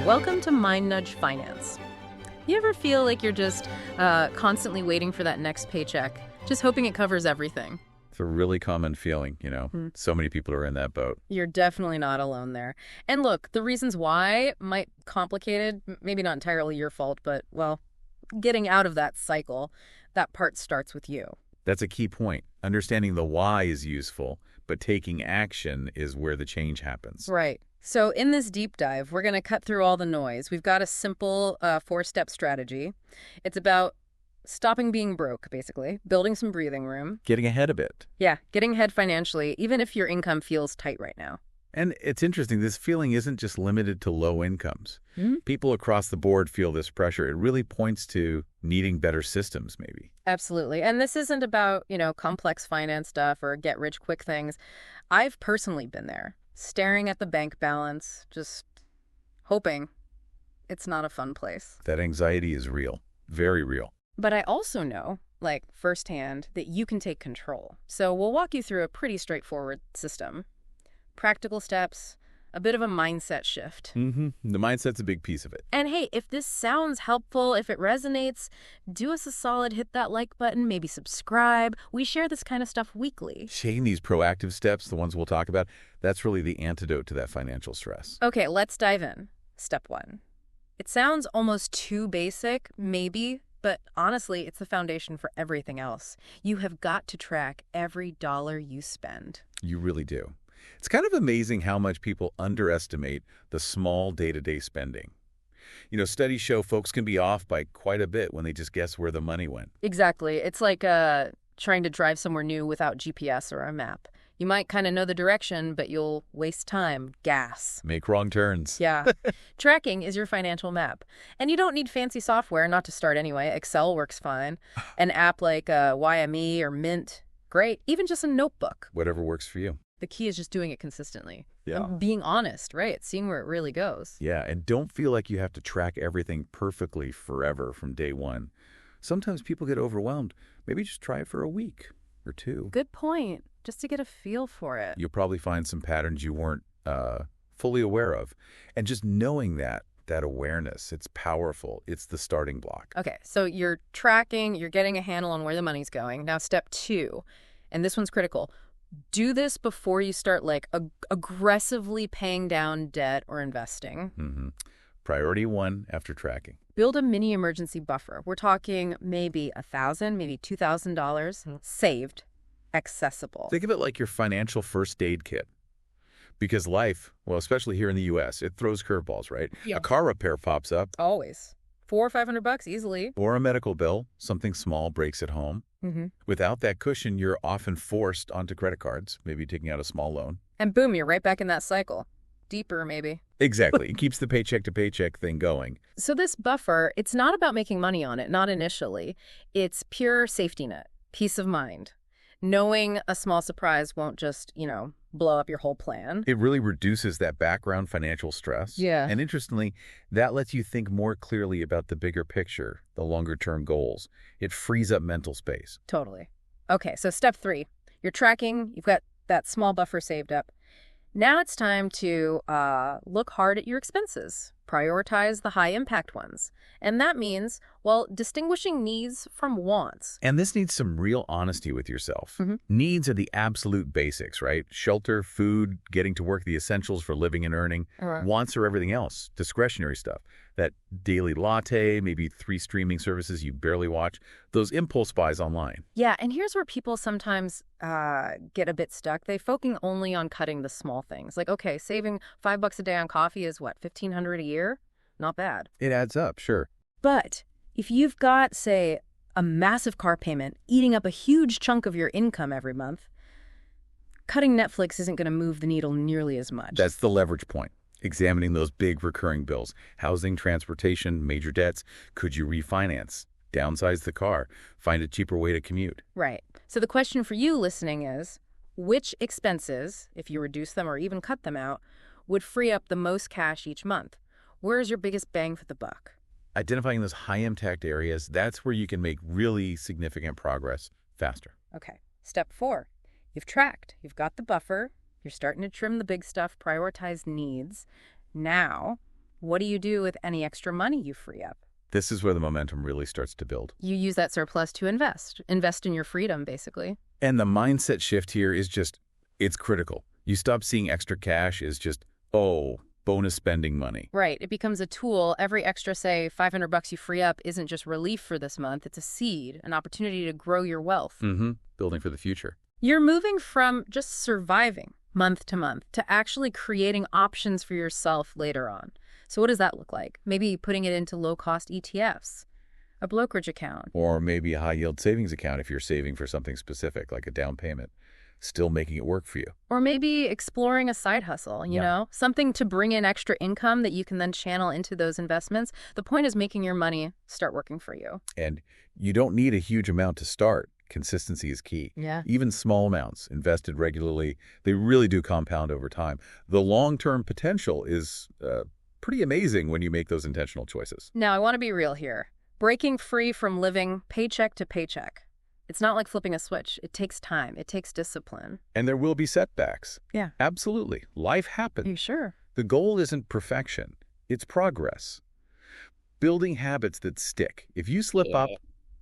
Welcome to Mind Nudge Finance. You ever feel like you're just constantly waiting for that next paycheck, just hoping it covers everything? It's a really common feeling, you know. So many people are in that boat. You're definitely not alone there. And look, the reasons why might be complicated, maybe not entirely your fault, but, well, getting out of that cycle, that part starts with you. That's a key point. Understanding the why is useful, but taking action is where the change happens. Right. So in this deep dive, we're going to cut through all the noise. We've got a simple 4-step strategy. It's about stopping being broke, basically, building some breathing room. Getting ahead of it. Yeah, getting ahead financially, even if your income feels tight right now. And it's interesting, this feeling isn't just limited to low incomes. People across the board feel this pressure. It really points to needing better systems, maybe. Absolutely. And this isn't about, complex finance stuff or get-rich-quick things. I've personally been there, staring at the bank balance, just hoping. It's not a fun place. That anxiety is real, very real. But I also know, firsthand, that you can take control. So we'll walk you through a pretty straightforward system. Practical steps, a bit of a mindset shift. The mindset's a big piece of it. And hey, if this sounds helpful, if it resonates, do us a solid, hit that like button, maybe subscribe. We share this kind of stuff weekly. Taking these proactive steps, the ones we'll talk about, that's really the antidote to that financial stress. Okay, let's dive in. Step 1. It sounds almost too basic, maybe, but honestly, it's the foundation for everything else. You have got to track every dollar you spend. You really do. It's kind of amazing how much people underestimate the small day-to-day spending. Studies show folks can be off by quite a bit when they just guess where the money went. Exactly. It's like trying to drive somewhere new without GPS or a map. You might kind of know the direction, but you'll waste time, gas. Make wrong turns. Yeah. Tracking is your financial map. And you don't need fancy software, not to start anyway. Excel works fine. An app like YME or Mint, great. Even just a notebook. Whatever works for you. The key is just doing it consistently. Yeah. And being honest, right? Seeing where it really goes. Yeah, and don't feel like you have to track everything perfectly forever from day one. Sometimes people get overwhelmed. Maybe just try it for a week or 2. Good point. Just to get a feel for it. You'll probably find some patterns you weren't fully aware of. And just knowing that awareness, it's powerful. It's the starting block. Okay, so you're tracking, you're getting a handle on where the money's going. Now, step 2, and this one's critical. Do this before you start aggressively paying down debt or investing. Priority 1 after tracking. Build a mini emergency buffer. We're talking maybe $1,000, maybe $2,000 saved, accessible. Think of it like your financial first aid kit. Because life, well, especially here in the U.S., it throws curveballs, right? Yeah. A car repair pops up. Always. $400 or $500 easily. Or a medical bill, something small breaks at home. Without that cushion, you're often forced onto credit cards, maybe taking out a small loan. And boom, you're right back in that cycle. Deeper, maybe. Exactly. It keeps the paycheck-to-paycheck thing going. So this buffer, it's not about making money on it, not initially. It's pure safety net, peace of mind. Knowing a small surprise won't just, blow up your whole plan. It really reduces that background financial stress. Yeah. And interestingly, that lets you think more clearly about the bigger picture, the longer-term goals. It frees up mental space. Totally. Okay, so step 3. You're tracking. You've got that small buffer saved up. Now it's time to look hard at your expenses. Prioritize the high-impact ones. And that means, distinguishing needs from wants. And this needs some real honesty with yourself. Needs are the absolute basics, right? Shelter, food, getting to work, the essentials for living and earning. Wants are everything else, discretionary stuff. That daily latte, maybe 3 streaming services you barely watch, those impulse buys online. Yeah, and here's where people sometimes get a bit stuck. They focus only on cutting the small things. Okay, saving $5 a day on coffee is what, $1,500 a year? Not bad. It adds up, sure. But if you've got, say, a massive car payment eating up a huge chunk of your income every month, cutting Netflix isn't going to move the needle nearly as much. That's the leverage point. Examining those big recurring bills, housing, transportation, major debts. Could you refinance? Downsize the car? Find a cheaper way to commute? Right. So the question for you listening is, which expenses, if you reduce them or even cut them out, would free up the most cash each month? Where's your biggest bang for the buck? Identifying those high-impact areas, that's where you can make really significant progress faster. Okay. Step 4. You've tracked. You've got the buffer. You're starting to trim the big stuff, prioritize needs. Now, what do you do with any extra money you free up? This is where the momentum really starts to build. You use that surplus to invest. Invest in your freedom, basically. And the mindset shift here is it's critical. You stop seeing extra cash as just, oh, bonus spending money. Right. It becomes a tool. Every extra, say, $500 you free up isn't just relief for this month. It's a seed, an opportunity to grow your wealth. Building for the future. You're moving from just surviving month to month to actually creating options for yourself later on. So what does that look like? Maybe putting it into low-cost ETFs, a brokerage account. Or maybe a high-yield savings account if you're saving for something specific, like a down payment, still making it work for you. Or maybe exploring a side hustle, you know, something to bring in extra income that you can then channel into those investments. The point is making your money start working for you. And you don't need a huge amount to start. Consistency is key. Yeah. Even small amounts invested regularly, they really do compound over time. The long-term potential is pretty amazing when you make those intentional choices. Now, I want to be real here. Breaking free from living paycheck to paycheck. It's not like flipping a switch. It takes time. It takes discipline. And there will be setbacks. Yeah. Absolutely. Life happens. Are you sure? The goal isn't perfection. It's progress. Building habits that stick. If you slip up,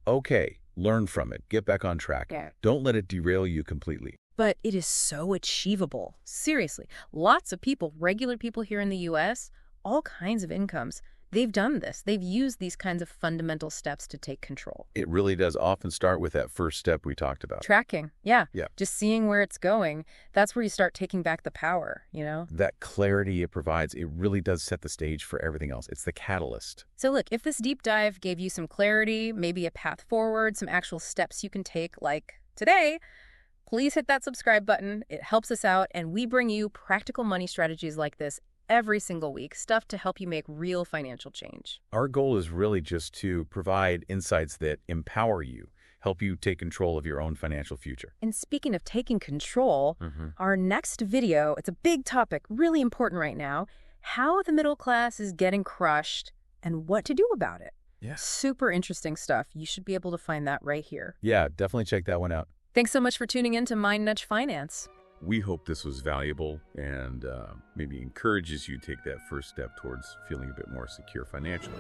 okay, learn from it. Get back on track. Yeah. Don't let it derail you completely. But it is so achievable. Seriously. Lots of people, regular people here in the U.S., all kinds of incomes, they've done this. They've used these kinds of fundamental steps to take control. It really does often start with that first step we talked about. Tracking. Yeah. Yeah. Just seeing where it's going. That's where you start taking back the power, you know? That clarity it provides, it really does set the stage for everything else. It's the catalyst. So look, if this deep dive gave you some clarity, maybe a path forward, some actual steps you can take like today, please hit that subscribe button. It helps us out, and we bring you practical money strategies like this every single week, stuff to help you make real financial change. Our goal is really just to provide insights that empower you, help you take control of your own financial future. And speaking of taking control, our next video, it's a big topic, really important right now, how the middle class is getting crushed and what to do about it. Yeah. Super interesting stuff. You should be able to find that right here. Yeah, definitely check that one out. Thanks so much for tuning in to Mind Nudge Finance. We hope this was valuable and maybe encourages you to take that first step towards feeling a bit more secure financially.